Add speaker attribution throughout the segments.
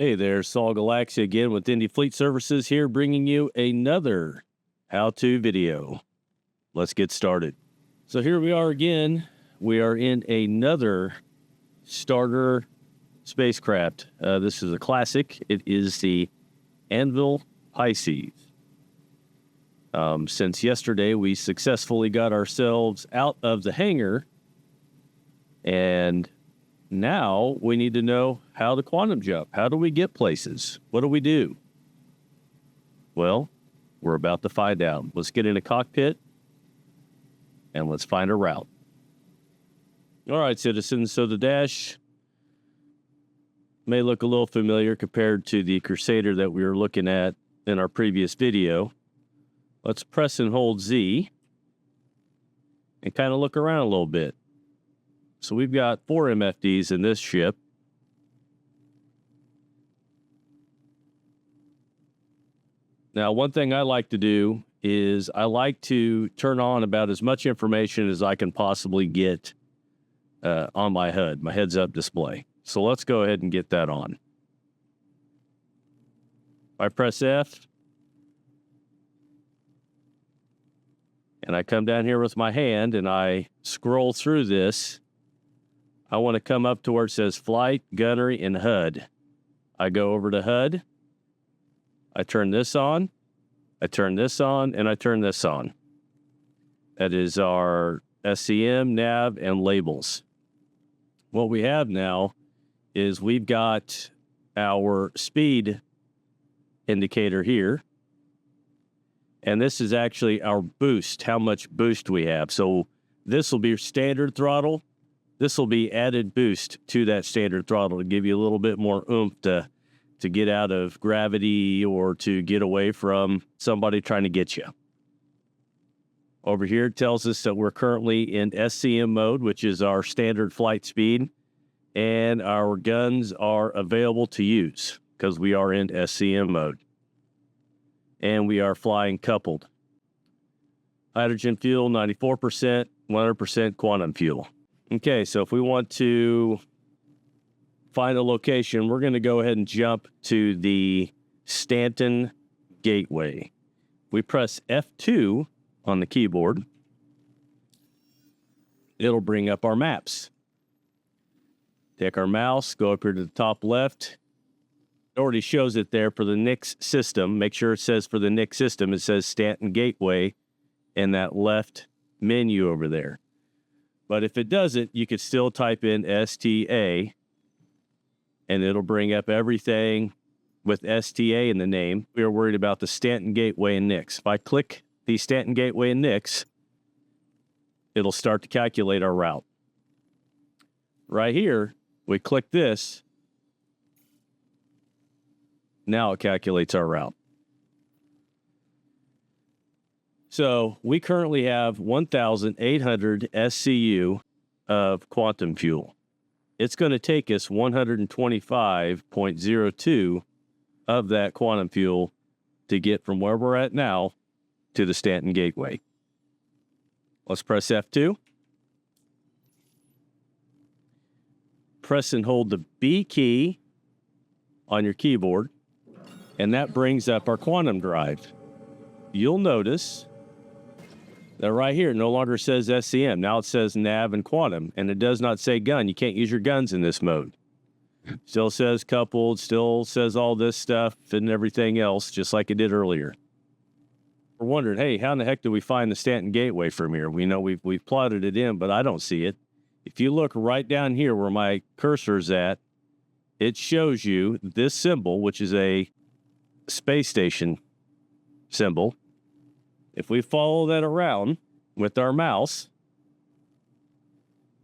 Speaker 1: Hey there, Saul Galaxia again with Indy Fleet Services here, bringing you another how-to video. Let's get started. So here we are again. We are in another starter spacecraft. This is a classic. It is the Anvil Pisces. Since yesterday, we successfully got ourselves out of the hangar, and now we need to know how to quantum jump. How do we get places? What do we do? Well, we're about to find out. Let's get in a cockpit and let's find a route. All right, citizens. So the dash may look a little familiar compared to the Crusader that we were looking at in our previous video. Let's press and hold Z and kind of look around a little bit. So we've got 4 MFDs in this ship. Now, one thing I like to do is I like to turn on about as much information as I can possibly get on my HUD, my heads-up display. So let's go ahead and get that on. I press F, and I come down here with my hand, and I scroll through this. I want to come up to where it says Flight, Gunnery, and HUD. I go over to HUD. I turn this on. I turn this on, and I turn this on. That is our SCM, nav, and labels. What we have now is we've got our speed indicator here. And this is actually our boost, how much boost we have. So this will be standard throttle. This will be added boost to that standard throttle to give you a little bit more oomph to get out of gravity or to get away from somebody trying to get you. Over here, it tells us that we're currently in SCM mode, which is our standard flight speed, and our guns are available to use because we are in SCM mode. And we are flying coupled. Hydrogen fuel, 94%, 100% quantum fuel. Okay, so if we want to find a location, we're going to go ahead and jump to the Stanton Gateway. We press F2 on the keyboard. It'll bring up our maps. Take our mouse, go up here to the top left. It already shows it there for the NICS system. Make sure it says for the NICS system, it says Stanton Gateway in that left menu over there. But if it doesn't, you could still type in STA, and it'll bring up everything with STA in the name. We are worried about the Stanton Gateway and NICS. If I click the Stanton Gateway and NICS, it'll start to calculate our route. Right here, we click this. Now it calculates our route. So we currently have 1,800 SCU of quantum fuel. It's going to take us 125.02 of that quantum fuel to get from where we're at now to the Stanton Gateway. Let's press F2. Press and hold the B key on your keyboard, and that brings up our quantum drive. You'll notice that right here no longer says SCM. Now it says nav and quantum, and it does not say gun. You can't use your guns in this mode. Still says coupled, still says all this stuff and everything else, just like it did earlier. We're wondering, hey, how in the heck do we find the Stanton Gateway from here? We know we've plotted it in, but I don't see it. If you look right down here where my cursor's at, it shows you this symbol, which is a space station symbol. If we follow that around with our mouse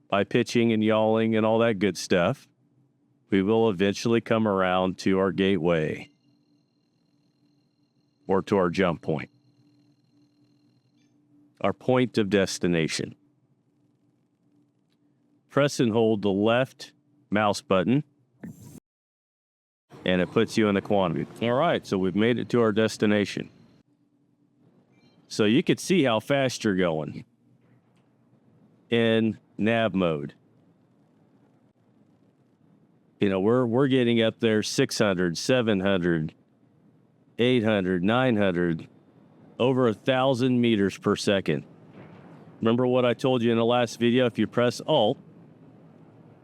Speaker 1: by pitching and yawing and all that good stuff, we will eventually come around to our gateway or to our jump point, our point of destination. Press and hold the left mouse button, and it puts you in the quantum. All right, so we've made it to our destination. So you could see how fast you're going in nav mode. You know, we're getting up there 600, 700, 800, 900, over 1,000 meters per second. Remember what I told you in the last video? If you press Alt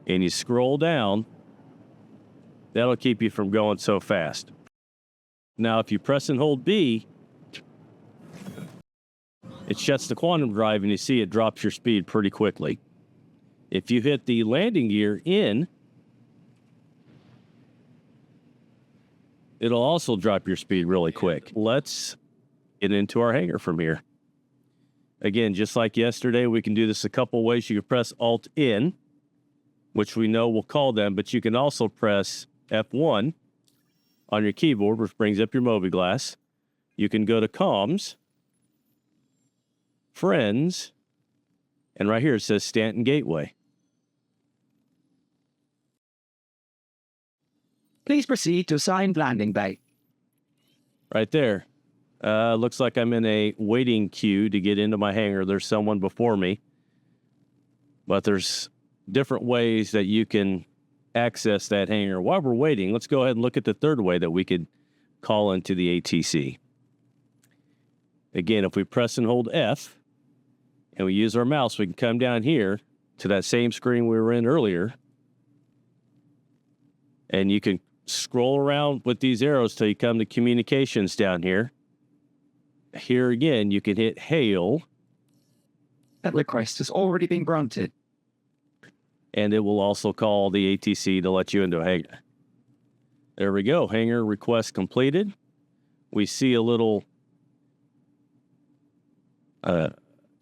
Speaker 1: and you scroll down, that'll keep you from going so fast. Now, if you press and hold B, it shuts the quantum drive, and you see it drops your speed pretty quickly. If you hit the landing gear in, it'll also drop your speed really quick. Let's get into our hangar from here. Again, just like yesterday, we can do this a couple ways. You can press Alt in, which we know will call them, but you can also press F1 on your keyboard, which brings up your mobiGlas. You can go to Comms, Friends, and right here it says Stanton Gateway.
Speaker 2: Please proceed to assigned landing bay.
Speaker 1: Right there. Looks like I'm in a waiting queue to get into my hangar. There's someone before me. But there's different ways that you can access that hangar. While we're waiting, let's go ahead and look at the third way that we could call into the ATC. Again, if we press and hold F and we use our mouse, we can come down here to that same screen we were in earlier. And you can scroll around with these arrows till you come to communications down here. Here again, you can hit Hail.
Speaker 2: That request has already been granted.
Speaker 1: And it will also call the ATC to let you into a hangar. There we go. Hangar request completed. We see a little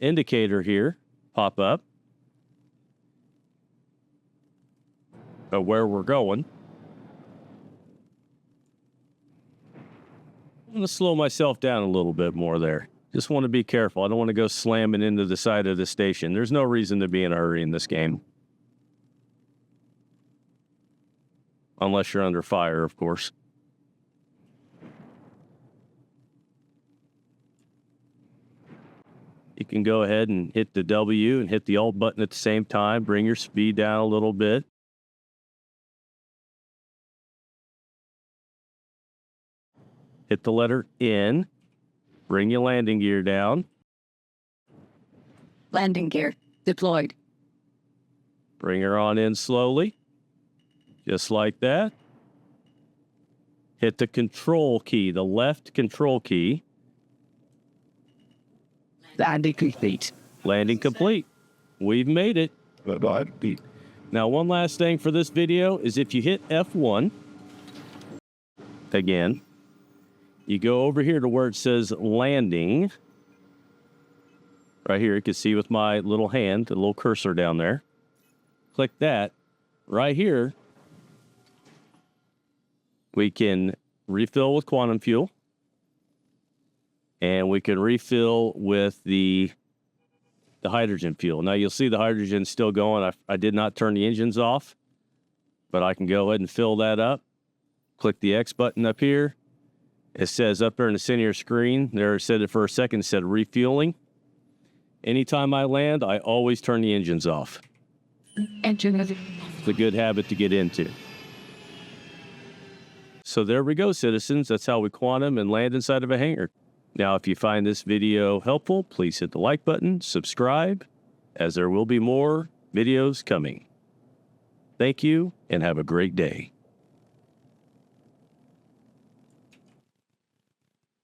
Speaker 1: indicator here pop up of where we're going. I'm going to slow myself down a little bit more there. Just want to be careful. I don't want to go slamming into the side of the station. There's no reason to be in a hurry in this game. Unless you're under fire, of course. You can go ahead and hit the W and hit the Alt button at the same time. Bring your speed down a little bit. Hit the letter N. Bring your landing gear down.
Speaker 3: Landing gear deployed.
Speaker 1: Bring her on in slowly. Just like that. Hit the control key, the left control key.
Speaker 2: Landing complete.
Speaker 1: Landing complete. We've made it. Now, one last thing for this video is if you hit F1, again, you go over here to where it says landing. Right here, you can see with my little hand, the little cursor down there. Click that. Right here, we can refill with quantum fuel. And we can refill with the hydrogen fuel. Now, you'll see the hydrogen's still going. I did not turn the engines off, but I can go ahead and fill that up. Click the X button up here. It says up there in the center of your screen, there it said it for a second, it said refueling. Anytime I land, I always turn the engines off. It's a good habit to get into. So there we go, citizens. That's how we quantum and land inside of a hangar. Now, if you find this video helpful, please hit the like button, subscribe, as there will be more videos coming. Thank you, and have a great day.